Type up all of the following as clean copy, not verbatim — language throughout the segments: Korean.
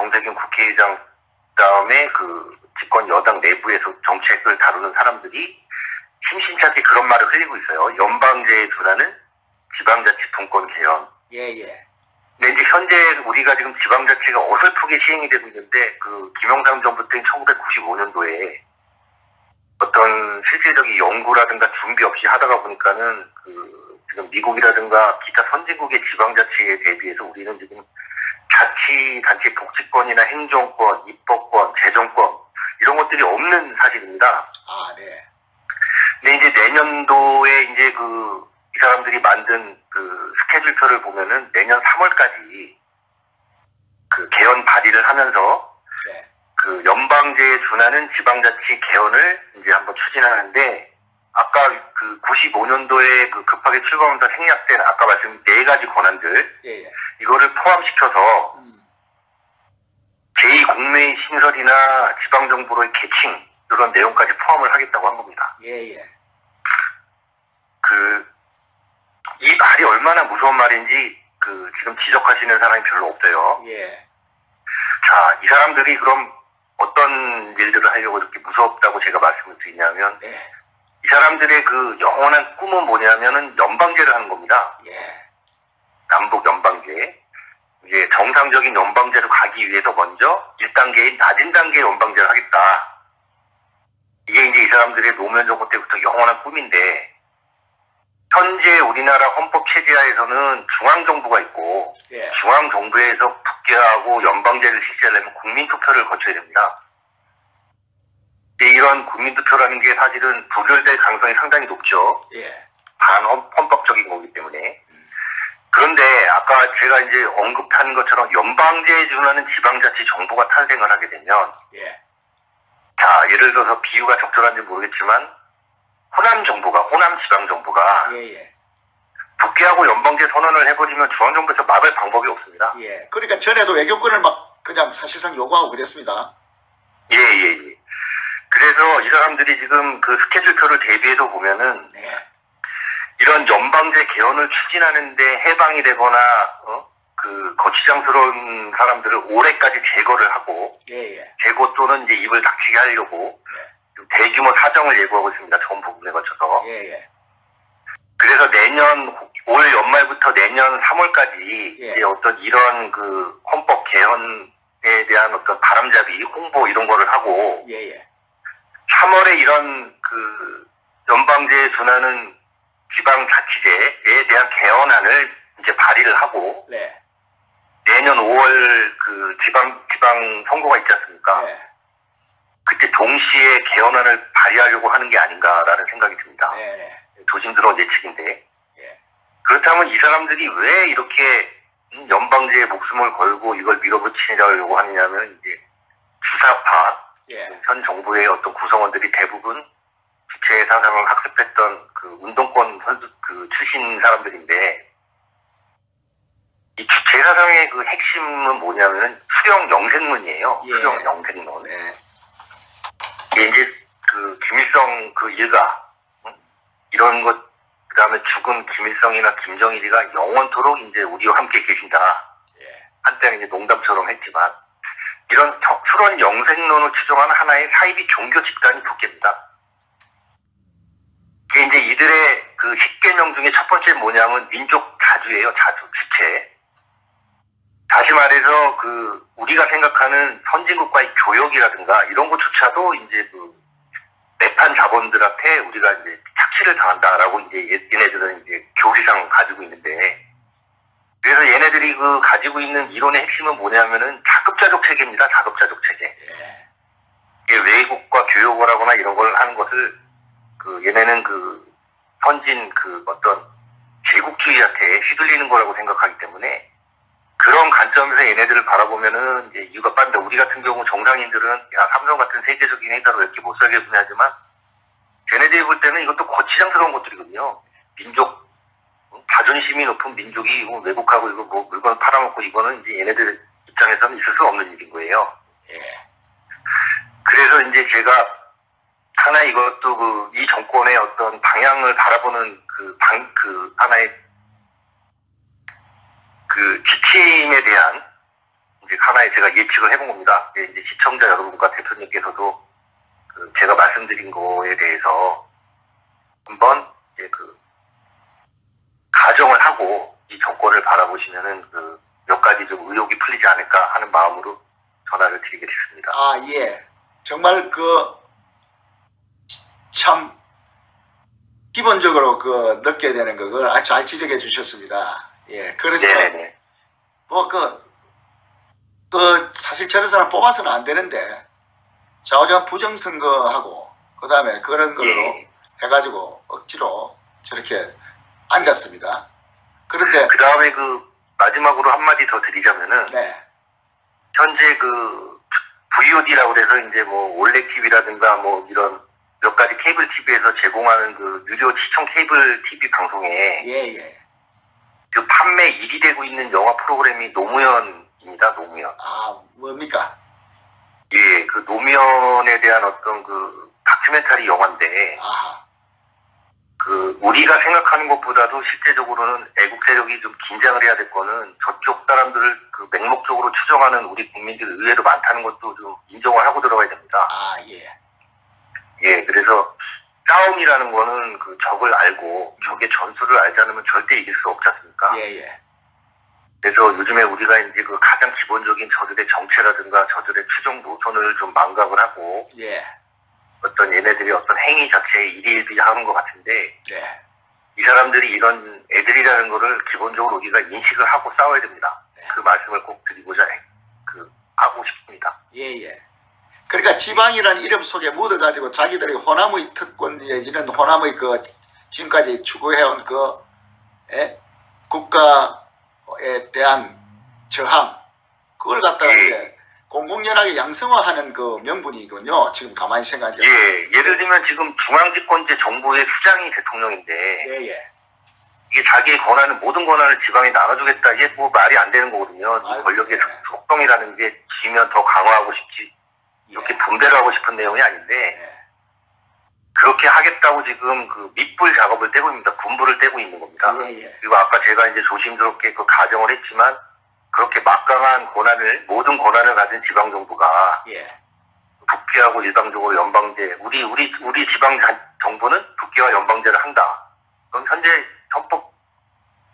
정세균 국회의장 그다음에 그 집권 여당 내부에서 정책을 다루는 사람들이 심심찮게 그런 말을 흘리고 있어요. 연방제에 준하는 지방자치 분권 개헌. 근데 이제 현재 우리가 지금 지방자치가 어설프게 시행이 되고 있는데 그 김영삼 정부 때 1995년도에 어떤 실질적인 연구라든가 준비 없이 하다가 보니까는 그 지금 미국이라든가 기타 선진국의 지방자치에 대비해서 우리는 지금 자치단체 복지권이나 행정권, 입법권, 재정권 이런 것들이 없는 사실입니다. 근데 이제 내년도에 이제 이 사람들이 만든 그 스케줄표를 보면은 내년 3월까지 그 개헌 발의를 하면서 그 연방제에 준하는 지방자치 개헌을 이제 한번 추진하는데 아까 그 95년도에 그 급하게 출범하면서 생략된 아까 말씀드린 4가지 권한들 이거를 포함시켜서 제2국무회의 신설이나 지방정부로의 개칭 이런 내용까지 포함을 하겠다고 한 겁니다. 이 말이 얼마나 무서운 말인지 지금 지적하시는 사람이 별로 없어요. 자, 이 사람들이 그럼 어떤 일들을 하려고 이렇게 무섭다고 제가 말씀을 드리냐면 이 사람들의 그 영원한 꿈은 뭐냐면은 연방제를 하는 겁니다. 남북 연방제. 이제 정상적인 연방제로 가기 위해서 먼저 1단계인 낮은 단계의 연방제를 하겠다. 이게 이제 이 사람들의 노무현 정부 때부터 영원한 꿈인데 현재 우리나라 헌법 체제하에서는 중앙정부가 있고 중앙정부에서 국회하고 연방제를 실시하려면 국민투표를 거쳐야 됩니다. 이런 국민투표라는 게 사실은 부결될 가능성이 상당히 높죠. 반헌법적인 거기 때문에. 그런데 아까 제가 이제 언급한 것처럼 연방제에 준하는 지방자치 정부가 탄생을 하게 되면 자, 예를 들어서 비유가 적절한지 모르겠지만 호남 지방정부가 국회하고 연방제 선언을 해버리면 중앙정부에서 막을 방법이 없습니다. 그러니까 전에도 외교권을 막 그냥 사실상 요구하고 그랬습니다. 그래서 이 사람들이 지금 그 스케줄표를 대비해서 보면은 이런 연방제 개헌을 추진하는데 해방이 되거나 그 거치장스러운 사람들을 올해까지 제거를 하고 제거 또는 이제 입을 닥치게 하려고 대규모 사정을 예고하고 있습니다. 전 부분에 거쳐서. 그래서 올 연말부터 내년 3월까지 이제 어떤 이런 그 헌법 개헌에 대한 어떤 바람잡이 홍보 이런 거를 하고 3월에 이런 그 연방제에 준하는 지방자치제에 대한 개헌안을 이제 발의를 하고 내년 5월 그 지방 선거가 있지 않습니까? 그때 동시에 개헌안을 발의하려고 하는 게 아닌가라는 생각이 듭니다. 조심스러운 예측인데 그렇다면 이 사람들이 왜 이렇게 연방제에 목숨을 걸고 이걸 밀어붙이려고 하느냐면 이제 주사파 현 정부의 어떤 구성원들이 대부분 주체 사상을 학습했던 그 운동권 출신 사람들인데 이 주체 사상의 그 핵심은 뭐냐면은 수령 영생론이에요. 수령 영생론. 이제 그 김일성 그 일가 이런 것 그다음에 죽은 김일성이나 김정일이가 영원토록 이제 우리와 함께 계신다. 한때는 이제 농담처럼 했지만 이런 수런 영생론을 추종하는 하나의 사이비 종교 집단이 국회입니다. 이게 이제 이들의 그 10개명 중에 첫 번째 뭐냐면 민족 자주예요. 자주, 주체. 다시 말해서 그 우리가 생각하는 선진국과의 교역이라든가 이런 것조차도 이제 그 매판 자본들한테 우리가 이제 착취를 당한다라고 이제 얘네들은 이제 교리상 가지고 있는데 그래서 얘네들이 그 가지고 있는 이론의 핵심은 뭐냐면은 자급자족 체계입니다. 자급자족 체계. 이게 외국과 교역을 하거나 이런 걸 하는 것을 그 얘네는 그 선진 그 어떤 제국주의한테 휘둘리는 거라고 생각하기 때문에 그런 관점에서 얘네들을 바라보면은 이제 이유가 빠른데 우리 같은 경우 정상인들은 야 삼성 같은 세계적인 회사로 이렇게 못 살게 분야지만 쟤네들이 볼 때는 이것도 거치장스러운 것들이거든요. 민족 자존심이 높은 민족이 외국하고 이거 뭐 물건 팔아먹고 이거는 이제 얘네들 입장에서는 있을 수 없는 일인 거예요. 그래서 이제 제가 하나 이것도 이 정권의 어떤 방향을 바라보는 그 하나의 그 지침에 대한 이제 하나의 제가 예측을 해본 겁니다. 이제 시청자 여러분과 대표님께서도 제가 말씀드린 거에 대해서 한번 이제 가정을 하고 이 정권을 바라보시면은 몇 가지 좀 의혹이 풀리지 않을까 하는 마음으로 전화를 드리게 됐습니다. 아, 예. 정말 참 기본적으로 느껴야 되는 그걸 아주 잘 지적해 주셨습니다. 예. 그래서 네네네. 사실 저런 사람 뽑아서는 안 되는데 좌우장 부정선거하고 그다음에 그런 걸로 예. 해가지고 억지로 저렇게 앉았습니다. 그런데 그 다음에 마지막으로 한마디 더 드리자면은 네. 현재 VOD라고 해서 이제 올레 TV라든가 이런 몇 가지 케이블 TV에서 제공하는 유료 시청 케이블 TV 방송에 예. 판매 1위 되고 있는 영화 프로그램이 노무현입니다. 노무현. 아, 뭡니까? 예, 노무현에 대한 어떤 다큐멘터리 영화인데 아하. 우리가 생각하는 것보다도 실제적으로는 애국 세력이 좀 긴장을 해야 될 거는 저쪽 사람들을 맹목적으로 추정하는 우리 국민들이 의외로 많다는 것도 좀 인정을 하고 들어가야 됩니다. 아, 예. 예, 그래서 싸움이라는 거는 적을 알고 적의 전술을 알지 않으면 절대 이길 수 없지 않습니까? 예. 그래서 요즘에 우리가 이제 가장 기본적인 저들의 정체라든가 저들의 추정 노선을 좀 망각을 하고 예. 어떤 얘네들이 어떤 행위 자체에 일희일비하는 것 같은데 네. 이 사람들이 이런 애들이라는 거를 기본적으로 우리가 인식을 하고 싸워야 됩니다. 네. 그 말씀을 꼭 드리고자 하고 싶습니다. 예. 그러니까 지방이라는 이름 속에 묻어가지고 자기들이 호남의 특권 내지는 호남의 지금까지 추구해온 국가에 대한 저항 그걸 갖다가 이제 공공연하게 양성화하는 명분이군요. 지금 가만히 생각해. 예, 예를 들면 지금 중앙집권제 정부의 수장이 대통령인데 예. 이게 자기의 권한을 모든 권한을 지방에 나눠주겠다 이게 말이 안 되는 거거든요. 이 권력의 속성이라는 게 지면 더 강화하고 싶지 이렇게 분배를 하고 싶은 내용이 아닌데 그렇게 하겠다고 지금 밑불 작업을 떼고 있습니다. 군부를 떼고 있는 겁니다. 그리고 아까 제가 이제 조심스럽게 가정을 했지만 그렇게 막강한 모든 권한을 가진 지방정부가 국회하고 일방적으로 연방제 우리 지방 정부는 국회와 연방제를 한다. 그럼 현재 헌법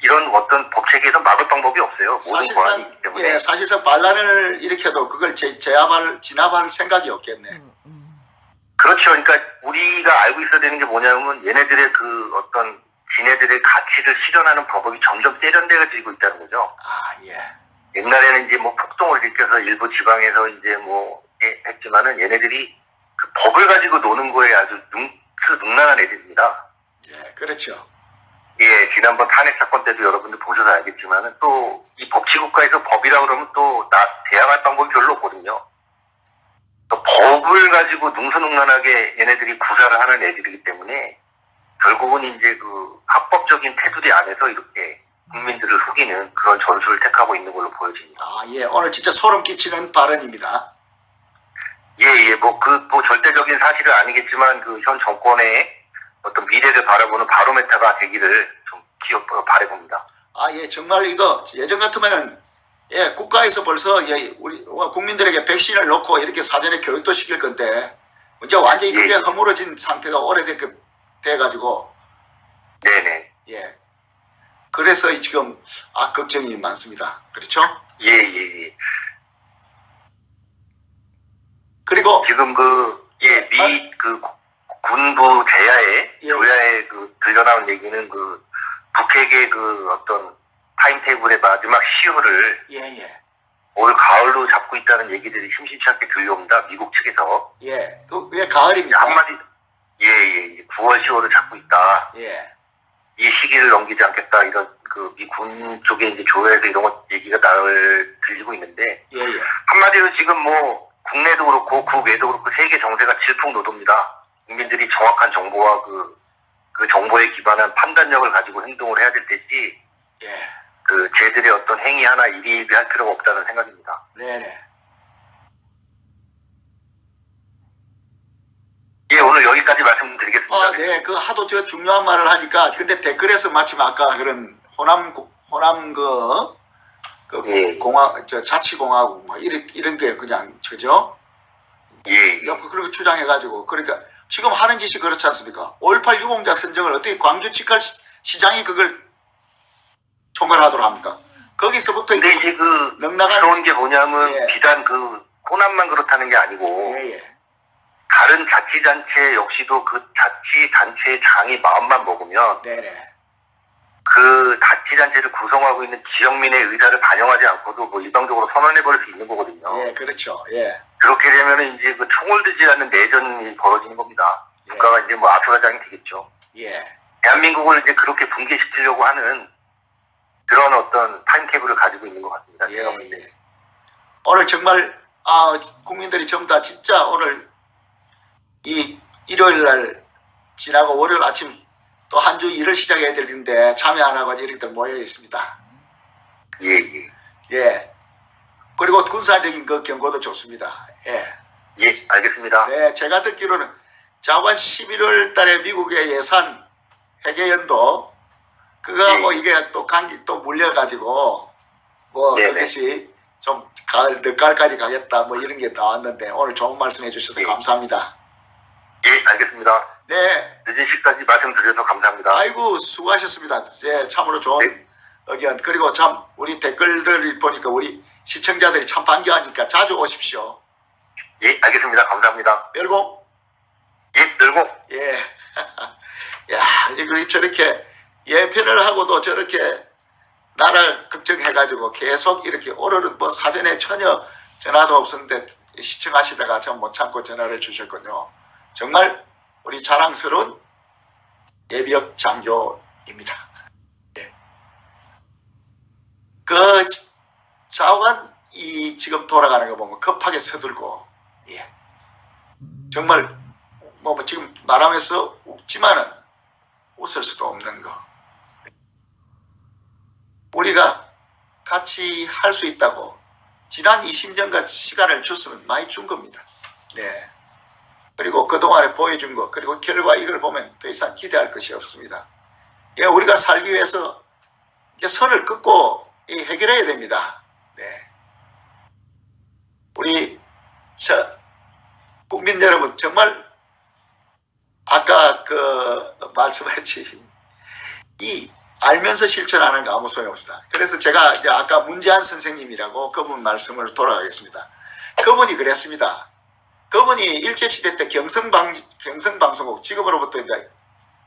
이런 어떤 법 체계에서 막을 방법이 없어요. 모든 권한이 있기 때문에. 사실상 반란을 일으켜도 그걸 진압할 생각이 없겠네. 그렇죠. 그러니까 우리가 알고 있어야 되는 게 뭐냐면 얘네들의 어떤 지네들의 가치를 실현하는 방법이 점점 세련되어지고 있다는 거죠. 아, 예. 옛날에는 이제 폭동을 일으켜서 일부 지방에서 이제 했지만은 얘네들이 법을 가지고 노는 거에 아주 능란한 애들입니다. 예, 그렇죠. 예, 지난번 탄핵 사건 때도 여러분들 보셔서 알겠지만은 또 이 법치국가에서 법이라 그러면 또 대항할 방법이 별로 없거든요. 법을 가지고 능수능란하게 얘네들이 구사를 하는 애들이기 때문에 결국은 이제 합법적인 테두리 안에서 이렇게 국민들을 속이는 그런 전술을 택하고 있는 걸로 보여집니다. 아, 예. 오늘 진짜 소름 끼치는 발언입니다. 예. 절대적인 사실은 아니겠지만 현 정권의 어떤 미래를 바라보는 바로메타가 되기를 좀 바라봅니다. 아, 예. 정말 이거 예전 같으면은 국가에서 벌써 우리 국민들에게 백신을 놓고 이렇게 사전에 교육도 시킬 건데 이제 완전히 그게 허물어진 상태가 오래돼가지고 네네. 예. 그래서 지금 걱정이 많습니다. 그렇죠? 예. 그리고 지금 군부 조야에 들려나온 얘기는 북핵의 어떤 타임테이블의 마지막 시효를 올 가을로 잡고 있다는 얘기들이 심심치 않게 들려옵니다. 미국 측에서. 예. 왜 가을입니까? 한마디 9월 10월을 잡고 있다. 이 시기를 넘기지 않겠다. 이런 미군 쪽에 이제 조회에서 이런 얘기가 들리고 있는데 한마디로 지금 국내도 그렇고 국외도 그렇고 세계 정세가 질풍노도입니다. 국민들이 정확한 정보와 그 정보에 기반한 판단력을 가지고 행동을 해야 될 때지 쟤들의 어떤 행위 하나 일희일비할 필요가 없다는 생각입니다. 네네. 예, 오늘 여기까지 말씀드리겠습니다. 네. 하도 중요한 말을 하니까 근데 댓글에서 마침 아까 그런 호남 그 예. 자치공화국 뭐 이런 게 그냥 그죠? 예. 옆에 그렇게 주장해가지고 그러니까 지금 하는 짓이 그렇지 않습니까? 5.18 유공자 선정을 어떻게 광주 직할 시장이 그걸 총괄하도록 합니까? 거기서부터 근데 이제 그 넉넉한 무서운 게 뭐냐면 예. 비단 그 호남만 그렇다는 게 아니고 예예. 다른 자치단체 역시도 그 자치단체의 장이 마음만 먹으면 네네. 그 자치단체를 구성하고 있는 지역민의 의사를 반영하지 않고도 뭐 일방적으로 선언해버릴 수 있는 거거든요. 예, 그렇죠. 예. 그렇게 되면은 이제 그 총을 들지 않는 내전이 벌어지는 겁니다. 예. 국가가 이제 뭐 아수라장이 되겠죠. 예. 대한민국을 이제 그렇게 붕괴시키려고 하는 그런 어떤 타임테이블을 가지고 있는 것 같습니다. 예, 제가 볼 때. 예. 오늘 정말 국민들이 전부 다 진짜 오늘 이 일요일 날 지나고 월요일 아침 또 한 주 일을 시작해야 되는데 참여 안 하고 이렇게 모여 있습니다. 예, 예. 예. 그리고 군사적인 그 경고도 좋습니다. 예. 예, 알겠습니다. 네, 제가 듣기로는 자관 11월 달에 미국의 예산 회계연도 그거하고 예. 이게 또 감기 또 물려가지고 뭐 네네. 그것이 좀 가을 늦가을까지 가겠다 뭐 이런 게 나왔는데 오늘 좋은 말씀해 주셔서 예. 감사합니다. 예, 알겠습니다. 네, 늦은 시까지 말씀드려서 감사합니다. 아이고 수고하셨습니다. 예, 참으로 좋은 네. 의견 그리고 참 우리 댓글들 보니까 우리 시청자들이 참 반겨하니까 자주 오십시오. 예, 알겠습니다. 감사합니다. 멸공. 예, 늘고. 예. 야, 이제 우리 저렇게 예편을 하고도 저렇게 나라 걱정해가지고 계속 이렇게 오늘은 뭐 사전에 전혀 전화도 없었는데 시청하시다가 참 못 참고 전화를 주셨군요. 정말 우리 자랑스러운 예비역 장교입니다. 예. 그 좌우간 이 지금 돌아가는 거 보면 급하게 서둘고 예. 정말 뭐 지금 말하면서 웃지만은 웃을 수도 없는 거. 우리가 같이 할 수 있다고 지난 20년간 시간을 줬으면 많이 준 겁니다. 네. 그리고 그동안에 보여준 거 그리고 결과 이걸 보면 더 이상 기대할 것이 없습니다. 예, 우리가 살기 위해서 이제 선을 긋고 해결해야 됩니다. 네. 우리 국민 여러분 정말 아까 그 말씀했지 이 알면서 실천하는 거 아무 소용없다. 그래서 제가 이제 아까 문재한 선생님이라고 그분 말씀을 돌아가겠습니다. 그분이 그랬습니다. 그분이 일제시대 때 경성방송국 지금으로부터 이제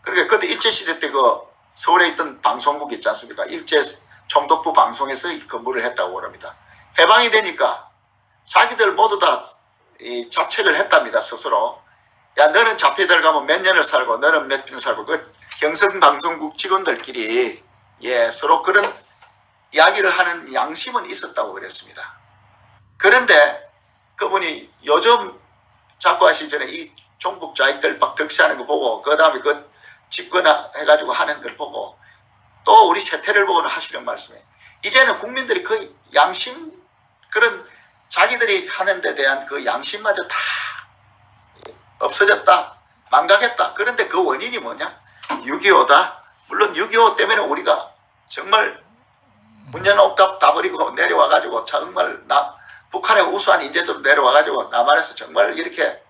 그러니까 그때 일제시대 때 그 서울에 있던 방송국 있지 않습니까? 일제 총독부 방송에서 근무를 했다고 그럽니다. 해방이 되니까 자기들 모두 다 이 자책을 했답니다. 스스로. 야, 너는 잡혀 들어가면 몇 년을 살고 너는 몇 년 살고 그 경성방송국 직원들끼리 예, 서로 그런 이야기를 하는 양심은 있었다고 그랬습니다. 그런데 그분이 요즘 자꾸 하시기 전에 이 종북 좌익들 막 득세하는 거 보고 그 다음에 그 집권해가지고 하는 걸 보고 또 우리 세태를 보고 하시는 말씀에 이제는 국민들이 그 양심 그런 자기들이 하는 데 대한 그 양심마저 다 없어졌다. 망각했다. 그런데 그 원인이 뭐냐? 6.25다. 물론 6.25 때문에 우리가 정말 문제는 옥탑 다 버리고 내려와가지고 정말 북한의 우수한 인재들 내려와가지고 남한에서 정말 이렇게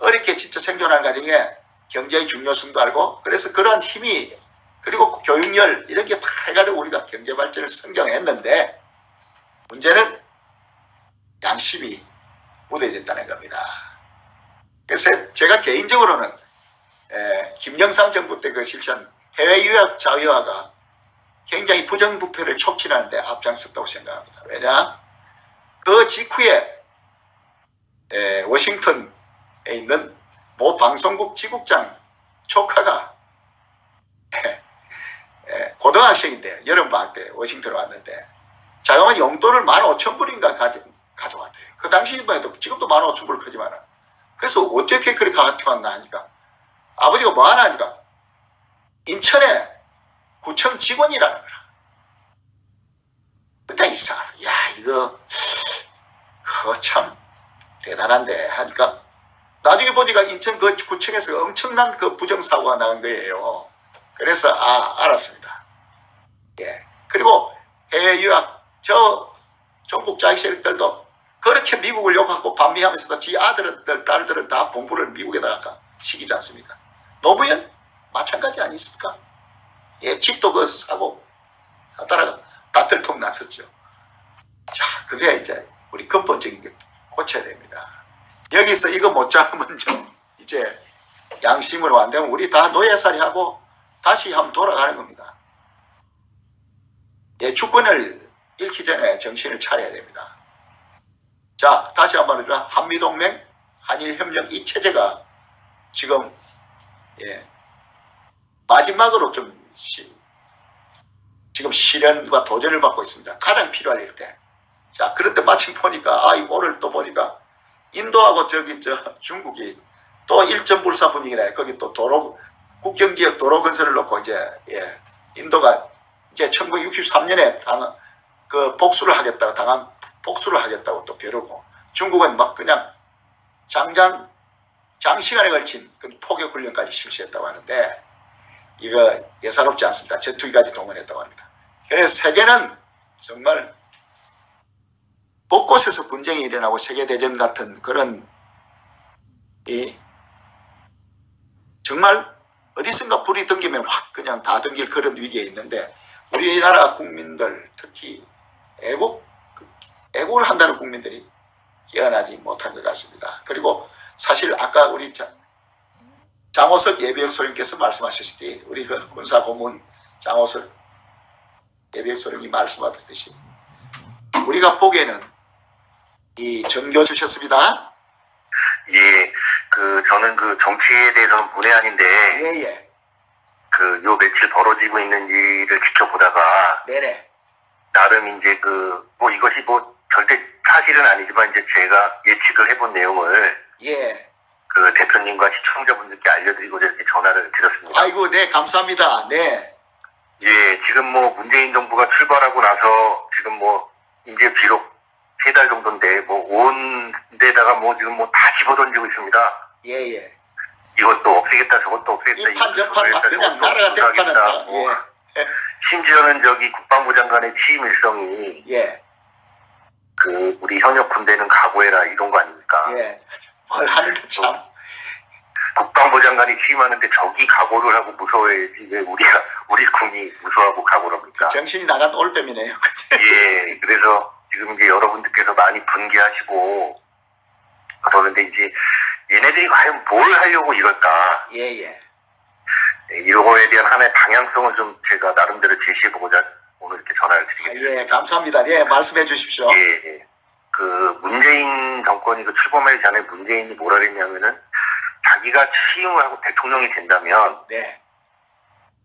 어렵게 진짜 생존하는 과정에 경제의 중요성도 알고 그래서 그러한 힘이 그리고 교육열 이런 게 다 해가지고 우리가 경제 발전을 성장했는데 문제는 양심이 무뎌졌다는 겁니다. 그래서 제가 개인적으로는 김영삼 정부 때 그 실시한 해외 유학 자유화가 굉장히 부정부패를 촉진하는 데 앞장섰다고 생각합니다. 왜냐? 그 직후에 워싱턴에 있는 모 방송국 지국장 조카가 고등학생인데 여름방학 때 워싱턴에 왔는데 자그마한 용돈을 15,000불인가 가져왔대요. 그 당시만 해도 지금도 15,000불 크지만은 그래서 어떻게 그렇게 가져왔나 하니까 아버지가 뭐 하나 하니까 인천에 구청 직원이라는 거라. 일단 이상하다. 야 이거 그거 참 대단한데 하니까 나중에 보니까 인천 그 구청에서 엄청난 그 부정사고가 나온 거예요. 그래서 알았습니다. 예. 그리고 해외 유학 저 전국 자익 세력들도 그렇게 미국을 욕하고 반미하면서도 지 아들들 딸들은 다 공부를 미국에다가 시키지 않습니까? 노무현 마찬가지 아니십니까? 예, 집도 그 사고 하다가 다툴통 났었죠. 자, 그게 이제 우리 근본적인 게 고쳐야 됩니다. 여기서 이거 못 잡으면 좀 이제 양심으로 안 되면 우리 다 노예살이 하고 다시 한번 돌아가는 겁니다. 예, 주권을 잃기 전에 정신을 차려야 됩니다. 자, 다시 한번 말해줘. 한미동맹, 한일협력 이 체제가 지금 예, 마지막으로 좀 지금 실현과 도전을 받고 있습니다. 가장 필요할 때. 자, 그런데 마침 보니까 오늘 또 보니까 인도하고 중국이 또 일전불사 분위기네. 거기 또 국경지역 도로 건설을 놓고 이제 인도가 이제 1963년에 복수를 하겠다고 당한 복수를 하겠다고 또 벼르고 중국은 막 그냥 장시간에 걸친 그 포격 훈련까지 실시했다고 하는데 이거 예사롭지 않습니다. 전투기까지 동원했다고 합니다. 그래서 세계는 정말 곳곳에서 분쟁이 일어나고 세계대전 같은 그런 정말 어디선가 불이 덩기면 확 그냥 다 덩길 그런 위기에 있는데 우리나라 국민들 특히 애국을 한다는 국민들이 깨어나지 못한 것 같습니다. 그리고 사실 아까 우리 장호석 예비역 소령께서 말씀하셨을 때 우리 그 군사고문 장호석 예비역 소령이 말씀하셨듯이 우리가 보기에는 이 전교 주셨습니다. 예, 저는 정치에 대해서는 문외한인데, 예예. 요 며칠 벌어지고 있는 일을 지켜보다가, 네네. 나름 이제 이것이 절대 사실은 아니지만 이제 제가 예측을 해본 내용을, 예. 대표님과 시청자분들께 알려드리고자 이렇게 전화를 드렸습니다. 아이고, 네, 감사합니다. 네. 예, 지금 문재인 정부가 출발하고 나서 지금 이제 비록 3달 정도인데 온 데다가 지금 다 집어던지고 있습니다. 예예. 이것도 없애겠다 저것도 없애겠다 이판 저판 막 그냥 나라가 대판한다. 예. 심지어는 국방부 장관의 취임 일성이 예. 우리 현역 군대는 각오해라 이런 거 아닙니까? 예. 뭘 하는데 참. 국방부 장관이 취임하는데 적이 각오를 하고 무서워야지 왜 우리 군이 무서워하고 각오를 합니까? 정신이 나간 올빼미네요. 예. 그래서 지금 이제 여러분들께서 많이 분개하시고 그러는데 이제 얘네들이 과연 뭘 하려고 이럴까? 예예. 이거에 대한 하나의 방향성을 좀 제가 나름대로 제시해보고자 오늘 이렇게 전화를 드리겠습니다. 예, 감사합니다. 예, 말씀해 주십시오. 예. 문재인 정권이 출범하기 전에 문재인이 뭐라 그랬냐면은 자기가 취임을 하고 대통령이 된다면 네.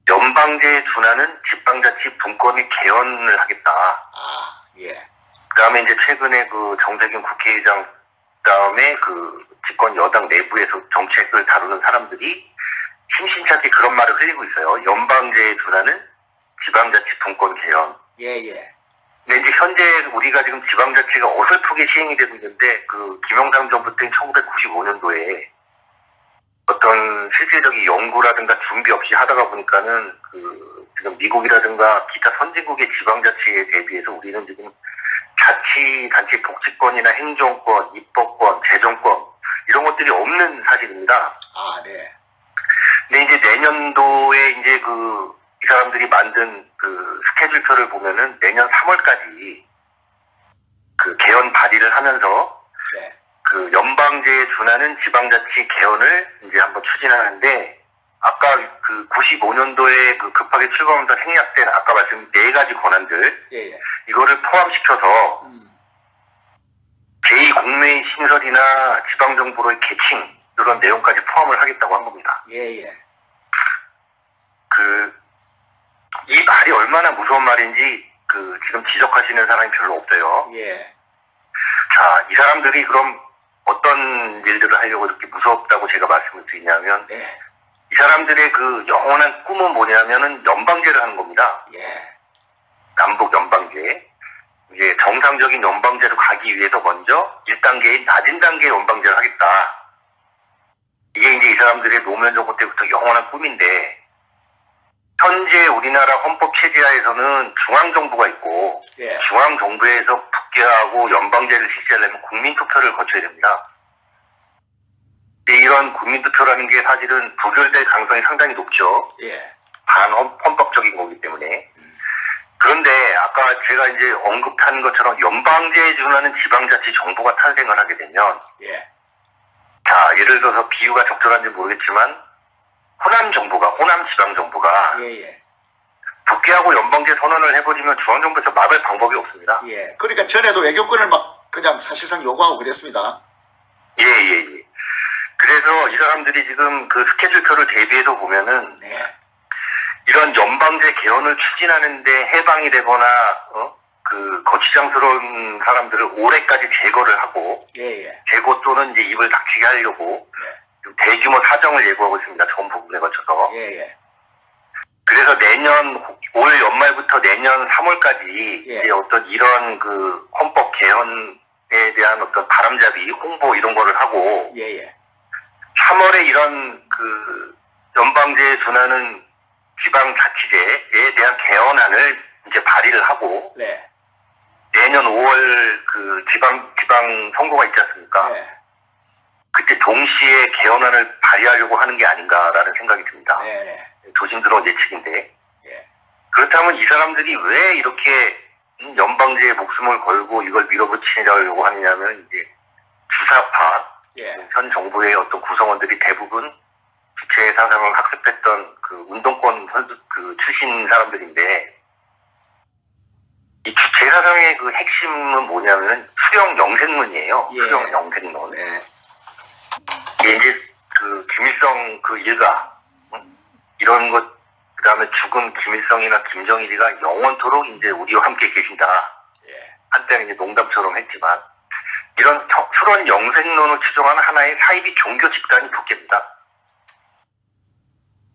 연방제에 준하는 지방자치 분권의 개헌을 하겠다. 아, 예. 그다음에 이제 최근에 정세균 국회의장 그다음에 집권 여당 내부에서 정책을 다루는 사람들이 심심찮게 그런 말을 흘리고 있어요. 연방제에 준하는 지방자치 분권 개헌. 예예. 근데 이제 현재 우리가 지금 지방자치가 어설프게 시행이 되고 있는데 김영삼 정부 때 1995년도에 어떤 실질적인 연구라든가 준비 없이 하다가 보니까는 지금 미국이라든가 기타 선진국의 지방자치에 대비해서 우리는 지금 자치단체 복지권이나 행정권, 입법권, 재정권 이런 것들이 없는 사실입니다. 아, 네. 근데 이제 내년도에 이제 이 사람들이 만든 스케줄표를 보면은 내년 3월까지 개헌 발의를 하면서 네. 연방제에 준하는 지방자치 개헌을 이제 한번 추진하는데 아까 95년도에 급하게 출범하면서 생략된 아까 말씀 4가지 권한들 예예. 이거를 포함시켜서 제2국무회의 신설이나 지방정부로의 개칭 이런 내용까지 포함을 하겠다고 한 겁니다. 예예. 이 말이 얼마나 무서운 말인지 지금 지적하시는 사람이 별로 없어요. 예. 자, 이 사람들이 그럼 어떤 일들을 하려고 이렇게 무섭다고 제가 말씀을 드리냐면 네. 이 사람들의 영원한 꿈은 뭐냐면은 연방제를 하는 겁니다. 예. 남북 연방제. 이제 정상적인 연방제로 가기 위해서 먼저 1단계인 낮은 단계의 연방제를 하겠다. 이게 이제 이 사람들의 노무현 정부 때부터 영원한 꿈인데 현재 우리나라 헌법 체제하에서는 중앙정부가 있고 예. 중앙정부에서 국회하고 연방제를 실시하려면 국민투표를 거쳐야 됩니다. 이런 국민투표라는 게 사실은 부결될 가능성이 상당히 높죠. 예. 반헌법적인 거기 때문에. 그런데 아까 제가 이제 언급한 것처럼 연방제에 준하는 지방자치 정부가 탄생을 하게 되면 예. 자, 예를 들어서 비유가 적절한지 모르겠지만 호남 지방정부가 예. 국회하고 연방제 선언을 해버리면 중앙정부에서 막을 방법이 없습니다. 예. 그러니까 전에도 외교권을 막 그냥 사실상 요구하고 그랬습니다. 예. 그래서 이 사람들이 지금 그 스케줄표를 대비해서 보면은 네. 이런 연방제 개헌을 추진하는데 해방이 되거나 그 거치장스러운 사람들을 올해까지 제거를 하고 예. 제거 또는 이제 입을 닥치게 하려고 좀 대규모 사정을 예고하고 있습니다. 전 부분에 거쳐서. 예. 그래서 올 연말부터 내년 3월까지 예. 이제 어떤 이런 그 헌법 개헌에 대한 어떤 바람잡이 홍보 이런 거를 하고 예. 3월에 이런 그 연방제에 준하는 지방자치제에 대한 개헌안을 이제 발의를 하고 네. 내년 5월 그 지방 선거가 있지 않습니까? 네. 그때 동시에 개헌안을 발의하려고 하는 게 아닌가라는 생각이 듭니다. 네. 조심스러운 예측인데. 예. 그렇다면 이 사람들이 왜 이렇게 연방제에 목숨을 걸고 이걸 밀어붙이려고 하느냐면 이제 주사파 예. 현 정부의 어떤 구성원들이 대부분 주체 사상을 학습했던 그 운동권 출신 사람들인데 이 주체 사상의 그 핵심은 뭐냐면 수령 영생론이에요. 예. 수령 영생론. 네. 이게 이제 그 김일성 그 일가 이런 것 그다음에 죽은 김일성이나 김정일이가 영원토록 이제 우리와 함께 계신다. 예. 한때는 이제 농담처럼 했지만 이런 수런 영생론을 추종하는 하나의 사이비 종교 집단이 붙겠다.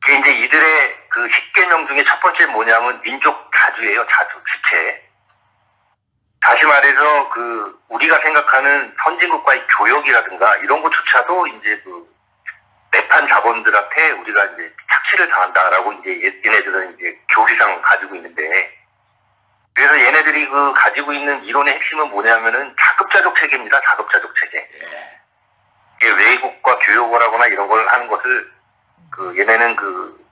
그게 이제 이들의 그 10개명 중에 첫 번째 뭐냐면 민족 자주예요. 자주, 주체. 다시 말해서 그 우리가 생각하는 선진국과의 교역이라든가 이런 것조차도 이제 그 내판 자본들한테 우리가 이제 착취를 당한다라고 이제 얘네들은 이제 교리상 가지고 있는데 그래서 얘네들이 그 가지고 있는 이론의 핵심은 뭐냐면은 자급자족 체계입니다. 자급자족 체계. 예. 이게 외국과 교역을 하거나 이런 걸 하는 것을 그 얘네는 그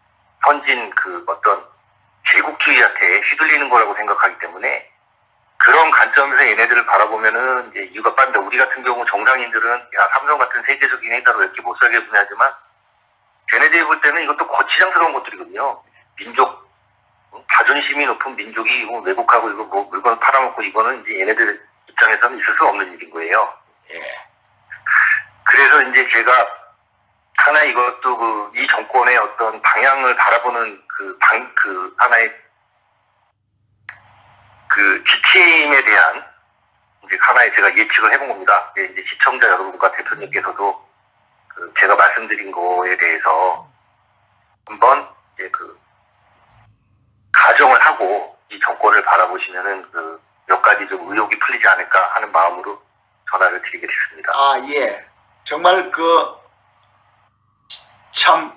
선진 그 어떤 제국주의한테 휘둘리는 거라고 생각하기 때문에 그런 관점에서 얘네들을 바라보면은 이제 이유가 빠른데 우리 같은 경우 정상인들은 야 삼성 같은 세계적인 회사로 이렇게 못 살게 보냐지만 걔네들이 볼 때는 이것도 거치장스러운 것들이거든요. 민족 자존심이 높은 민족이 외국하고 이거 뭐 물건 팔아먹고 이거는 이제 얘네들 입장에서는 있을 수 없는 일인 거예요. 예. 그래서 이제 제가 하나 이것도 그 이 정권의 어떤 방향을 바라보는 그 하나의 그 지침에 대한 이제 하나의 제가 예측을 해본 겁니다. 이제 시청자 여러분과 대표님께서도 그 제가 말씀드린 거에 대해서 한번 이제 그 가정을 하고 이 정권을 바라보시면은 그 몇 가지 좀 의혹이 풀리지 않을까 하는 마음으로 전화를 드리게 됐습니다. 아, 예. 정말 참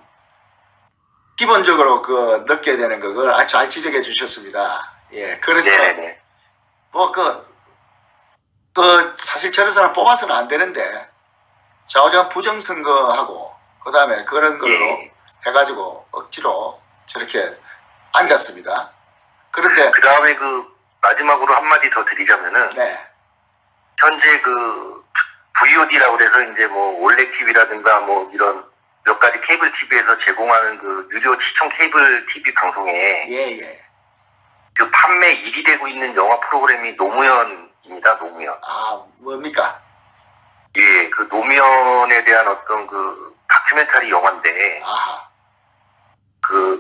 기본적으로 느껴야 되는 그걸 아주 잘 지적해 주셨습니다. 예. 그래서 네네네. 뭐 사실 저런 사람 뽑아서는 안 되는데 좌우장 부정선거하고 그다음에 그런 걸로 예. 해가지고 억지로 저렇게 앉았습니다. 그런데 그 다음에 마지막으로 한마디 더 드리자면은 네. 현재 VOD라고 그래서 이제 뭐 올레 TV라든가 뭐 이런 몇 가지 케이블 TV에서 제공하는 그 유료 시청 케이블 TV 방송에 예. 그 판매 1위 되고 있는 영화 프로그램이 노무현입니다. 노무현. 아, 뭡니까? 예, 그 노무현에 대한 어떤 그 다큐멘터리 영화인데 아하.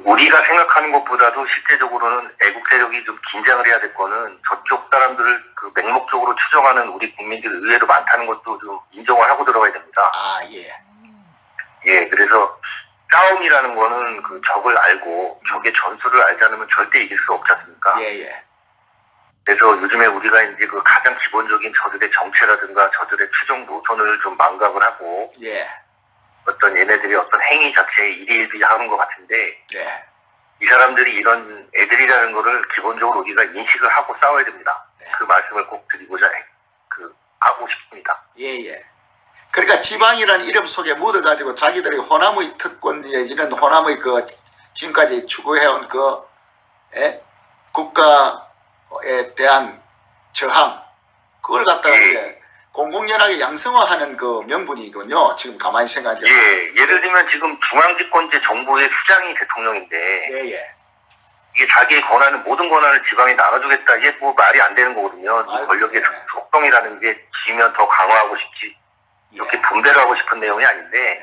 우리가 생각하는 것보다도 실제적으로는 애국 세력이 좀 긴장을 해야 될 거는 저쪽 사람들을 맹목적으로 추정하는 우리 국민들 의외로 많다는 것도 좀 인정을 하고 들어가야 됩니다. 아, 예. 예, 그래서 싸움이라는 거는 적을 알고 적의 전술을 알지 않으면 절대 이길 수 없지 않습니까? 예. 그래서 요즘에 우리가 이제 가장 기본적인 저들의 정체라든가 저들의 추정 노선을 좀 망각을 하고 예. 어떤 얘네들이 어떤 행위 자체에 일희일비하는 것 같은데 네. 이 사람들이 이런 애들이라는 거를 기본적으로 우리가 인식을 하고 싸워야 됩니다. 네. 그 말씀을 꼭 드리고자 하고 싶습니다. 예. 그러니까 지방이라는 이름 속에 묻어가지고 자기들이 호남의 특권, 이런 호남의 지금까지 추구해온 국가에 대한 저항, 그걸 갖다가 이제 공공연하게 양성화하는 명분이군요. 지금 가만히 생각하니까. 예, 예를 들면 지금 중앙집권제 정부의 수장이 대통령인데, 이게 자기의 권한을, 모든 권한을 지방에 나눠주겠다. 이게 뭐 말이 안 되는 거거든요. 이 권력의 속성이라는 게 지면 더 강화하고 싶지, 이렇게 분배를 하고 싶은 내용이 아닌데,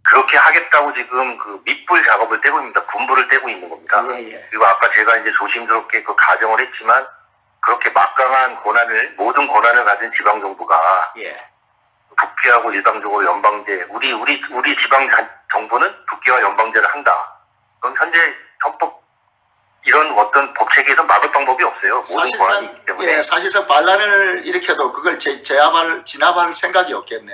그렇게 하겠다고 지금 밑불 작업을 떼고 있습니다. 군부를 떼고 있는 겁니다. 그리고 아까 제가 이제 조심스럽게 가정을 했지만, 그렇게 막강한 모든 권한을 가진 지방정부가, 국회하고 일방적으로 연방제, 우리 지방 정부는 국회와 연방제를 한다. 그럼 현재 헌법, 이런 어떤 법 체계에서 막을 방법이 없어요. 모든 권한이 있기 때문에. 사실상 반란을 일으켜도 그걸 진압할 생각이 없겠네.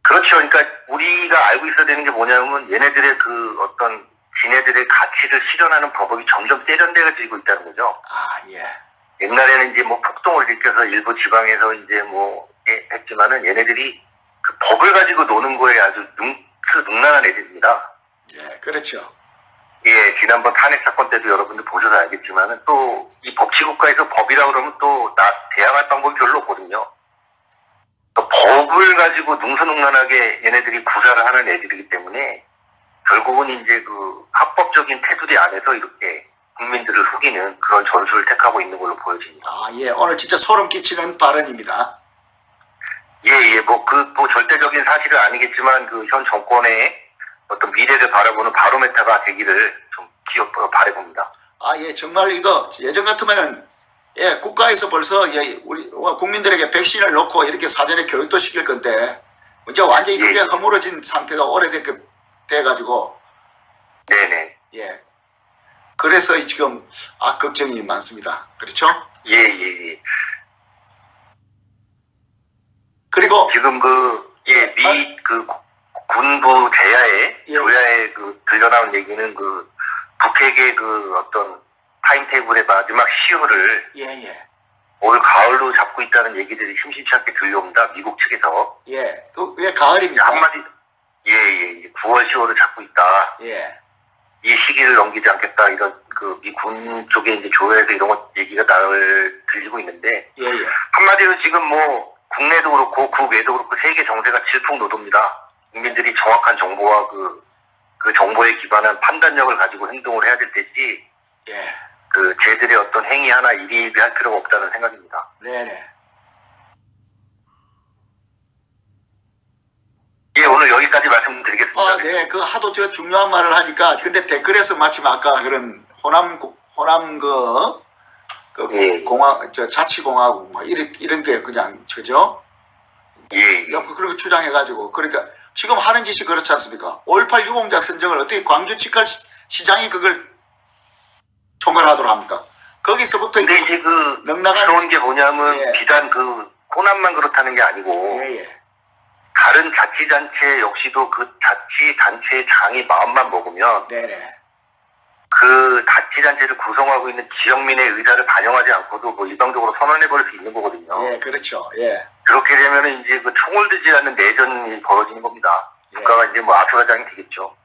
그렇죠. 그러니까 우리가 알고 있어야 되는 게 뭐냐면 얘네들의 지네들의 가치를 실현하는 방법이 점점 세련되어지고 있다는 거죠. 옛날에는 이제 폭동을 일으켜서 일부 지방에서 이제 했지만은 얘네들이 그 법을 가지고 노는 거에 아주 능란한 애들입니다. 그렇죠. 지난번 탄핵 사건 때도 여러분들 보셔서 알겠지만은 또 이 법치국가에서 법이라고 그러면 또 대항할 방법이 별로 없거든요. 법을 가지고 능수능란하게 얘네들이 구사를 하는 애들이기 때문에 결국은 이제 합법적인 테두리 안에서 이렇게 국민들을 속이는 그런 전술을 택하고 있는 걸로 보여집니다. 오늘 진짜 소름 끼치는 발언입니다. 절대적인 사실은 아니겠지만 현 정권의 어떤 미래를 바라보는 바로메타가 되기를 좀 바라봅니다. 정말 이거 예전 같으면은 국가에서 벌써 우리 국민들에게 백신을 놓고 이렇게 사전에 교육도 시킬 건데 이제 완전히 그게 허물어진 상태가 오래돼가지고 네네. 그래서 지금 걱정이 많습니다. 그렇죠? 그리고 지금 군부 조야에 들려나온 얘기는 북핵의 어떤 타임테이블의 마지막 시효를 올 가을로 잡고 있다는 얘기들이 심심치 않게 들려옵니다. 미국 측에서. 왜 가을입니까? 한마디 9월 10월을 잡고 있다. 이 시기를 넘기지 않겠다. 이런 미군 쪽에 이제 조회에서 이런 얘기가 들리고 있는데 한마디로 지금 국내도 그렇고 국외도 그렇고 세계 정세가 질풍노도입니다. 국민들이 정확한 정보와 그 정보에 기반한 판단력을 가지고 행동을 해야 될 때지 쟤들의 어떤 행위 하나 일희일비할 필요가 없다는 생각입니다. 오늘 여기까지 말씀드리겠습니다. 하도 중요한 말을 하니까 근데 댓글에서 마침 아까 그런 호남 자치공화국 이런 게 그냥 저죠? 그런 거 주장해가지고 그러니까 지금 하는 짓이 그렇지 않습니까? 5.18 유공자 선정을 어떻게 광주 직할 시장이 그걸 총괄하도록 합니까? 거기서부터 근데 이제 그런 게 뭐냐면 비단 호남만 그렇다는 게 아니고 다른 자치단체 역시도 자치단체의 장이 마음만 먹으면 그 자치단체를 구성하고 있는 지역민의 의사를 반영하지 않고도 일방적으로 선언해버릴 수 있는 거거든요. 그렇죠. 그렇게 되면은 이제 총을 들지 않는 내전이 벌어지는 겁니다. 국가가 이제 아수라장이 되겠죠.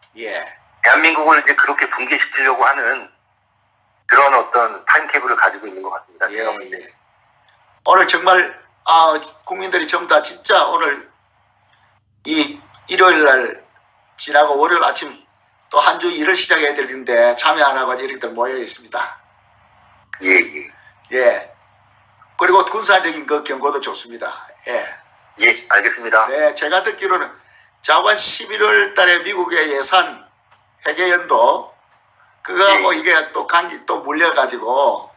대한민국을 이제 그렇게 붕괴시키려고 하는 그런 어떤 타임테이블을 가지고 있는 것 같습니다. 오늘 정말 국민들이 전부 다 진짜 오늘 이 일요일 날 지나고 월요일 아침 또 한 주 일을 시작해야 되는데 참여 안 하고 이렇게 모여 있습니다. 그리고 군사적인 경고도 좋습니다. 알겠습니다. 제가 듣기로는 자관 11월 달에 미국의 예산 회계연도 그거하고 이게 또 감기 또 물려가지고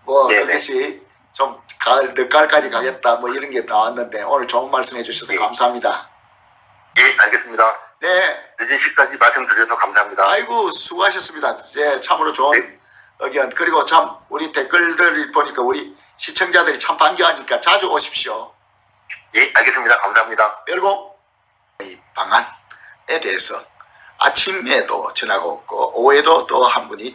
그것이 좀 늦가을까지 가겠다 이런 게 나왔는데 오늘 좋은 말씀 해주셔서 감사합니다. 알겠습니다. 늦은 시까지 말씀드려서 감사합니다. 아이고 수고하셨습니다. 참으로 좋은 의견. 그리고 참 우리 댓글들 보니까 우리 시청자들이 참 반겨하니까 자주 오십시오. 알겠습니다. 감사합니다. 그리고 이 방안에 대해서 아침에도 전화가 없고 오후에도 또 한 분이